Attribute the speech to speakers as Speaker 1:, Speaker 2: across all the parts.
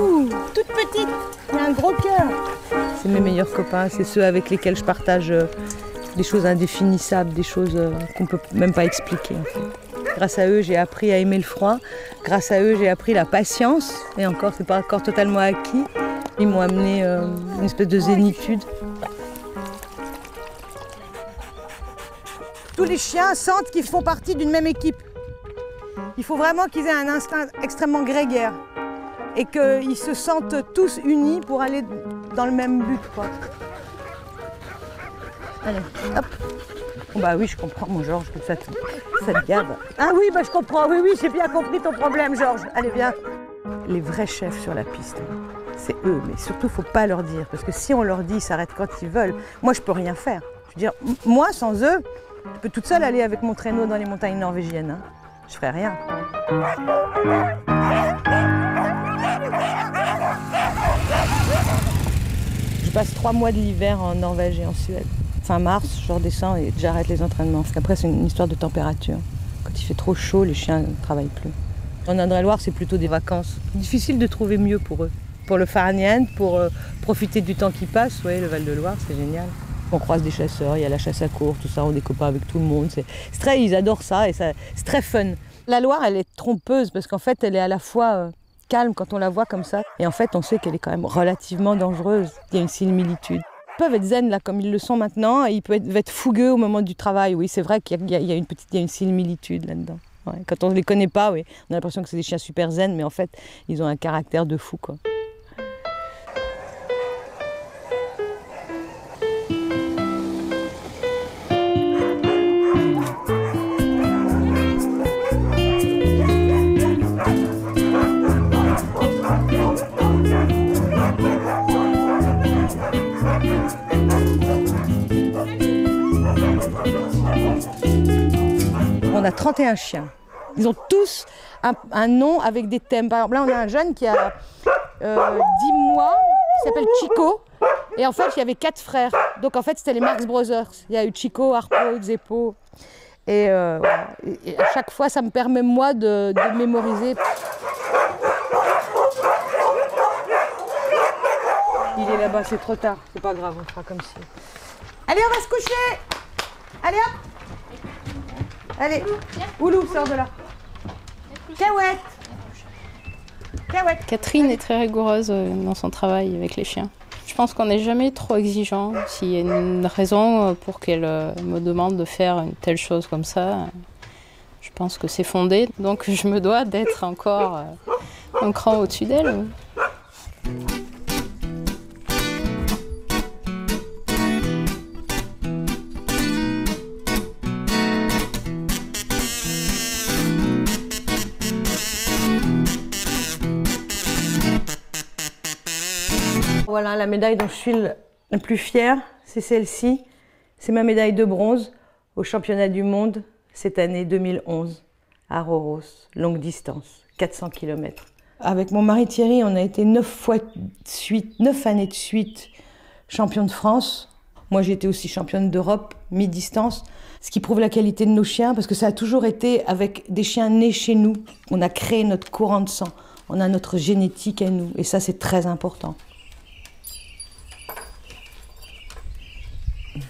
Speaker 1: Ouh, toute petite, il a un gros cœur. C'est mes meilleurs copains, c'est ceux avec lesquels je partage des choses indéfinissables, des choses qu'on ne peut même pas expliquer en fait. Grâce à eux, j'ai appris à aimer le froid. Grâce à eux, j'ai appris la patience. Et encore, c'est pas encore totalement acquis. Ils m'ont amené une espèce de zénitude. Tous les chiens sentent qu'ils font partie d'une même équipe. Il faut vraiment qu'ils aient un instinct extrêmement grégaire et qu'ils se sentent tous unis pour aller dans le même but, quoi. Allez, hop. Bon, bah oui, je comprends, mon Georges, que ça te garde. Ah oui, bah je comprends, oui, j'ai bien compris ton problème, Georges. Allez, viens. Les vrais chefs sur la piste, c'est eux, mais surtout, faut pas leur dire, parce que si on leur dit, ils s'arrêtent quand ils veulent. Moi, je peux rien faire. Je veux dire, moi, sans eux, je peux toute seule aller avec mon traîneau dans les montagnes norvégiennes. Hein. Je ferais rien. Je passe 3 mois de l'hiver en Norvège et en Suède. Fin mars, je redescends et j'arrête les entraînements. Parce qu'après, c'est une histoire de température. Quand il fait trop chaud, les chiens ne travaillent plus. En Indre-et-Loire, c'est plutôt des vacances. Difficile de trouver mieux pour eux. Pour le farniente, pour profiter du temps qui passe, ouais, le Val-de-Loire, c'est génial. On croise des chasseurs, il y a la chasse à courre, tout ça, on est copains avec tout le monde. Ils adorent ça et c'est très fun. La Loire, elle est trompeuse parce qu'en fait, elle est à la fois calme quand on la voit comme ça. Et en fait, on sait qu'elle est quand même relativement dangereuse. Il y a une similitude. Ils peuvent être zen là, comme ils le sont maintenant, et ils peuvent être fougueux au moment du travail. Oui, c'est vrai qu'il y a une similitude là-dedans. Ouais. Quand on ne les connaît pas, oui, on a l'impression que c'est des chiens super zen, mais en fait, ils ont un caractère de fou, quoi. On a 31 chiens. Ils ont tous un nom avec des thèmes. Par exemple, là, on a un jeune qui a 10 mois, qui s'appelle Chico. Et en fait, il y avait 4 frères. Donc, en fait, c'était les Marx Brothers. Il y a eu Chico, Harpo, Zeppo. Et à chaque fois, ça me permet, moi, de mémoriser. Il est là-bas, c'est trop tard. C'est pas grave, on fera comme si. Allez, on va se coucher. Allez, hop. Allez, Oulou, sors de là. Cahouette. Cahouette.
Speaker 2: Catherine est très rigoureuse dans son travail avec les chiens. Je pense qu'on n'est jamais trop exigeant. S'il y a une raison pour qu'elle me demande de faire une telle chose comme ça, je pense que c'est fondé. Donc je me dois d'être encore un cran au-dessus d'elle.
Speaker 1: Voilà, la médaille dont je suis la plus fière, c'est celle-ci. C'est ma médaille de bronze au championnat du monde cette année 2011 à Rhoros, longue distance, 400 km. Avec mon mari Thierry, on a été 9 années de suite champion de France. Moi, j'ai été aussi championne d'Europe, mi-distance, ce qui prouve la qualité de nos chiens, parce que ça a toujours été avec des chiens nés chez nous. On a créé notre courant de sang, on a notre génétique à nous, et ça, c'est très important.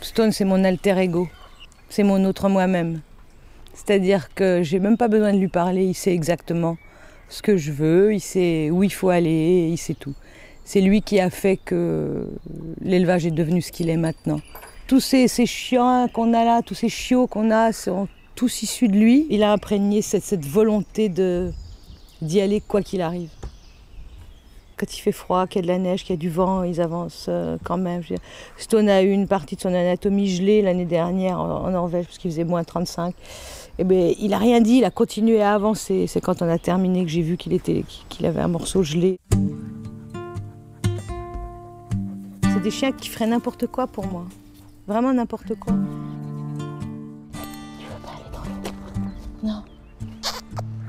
Speaker 1: Stone, c'est mon alter ego, c'est mon autre moi-même. C'est-à-dire que j'ai même pas besoin de lui parler, il sait exactement ce que je veux, il sait où il faut aller, il sait tout. C'est lui qui a fait que l'élevage est devenu ce qu'il est maintenant. Tous ces chiens qu'on a là, tous ces chiots qu'on a, sont tous issus de lui. Il a imprégné cette volonté d'y aller quoi qu'il arrive. Quand il fait froid, qu'il y a de la neige, qu'il y a du vent, ils avancent quand même. Stone a eu une partie de son anatomie gelée l'année dernière en Norvège, parce qu'il faisait moins 35. Et bien, il n'a rien dit, il a continué à avancer. C'est quand on a terminé que j'ai vu qu'il avait un morceau gelé. C'est des chiens qui feraient n'importe quoi pour moi. Vraiment n'importe quoi.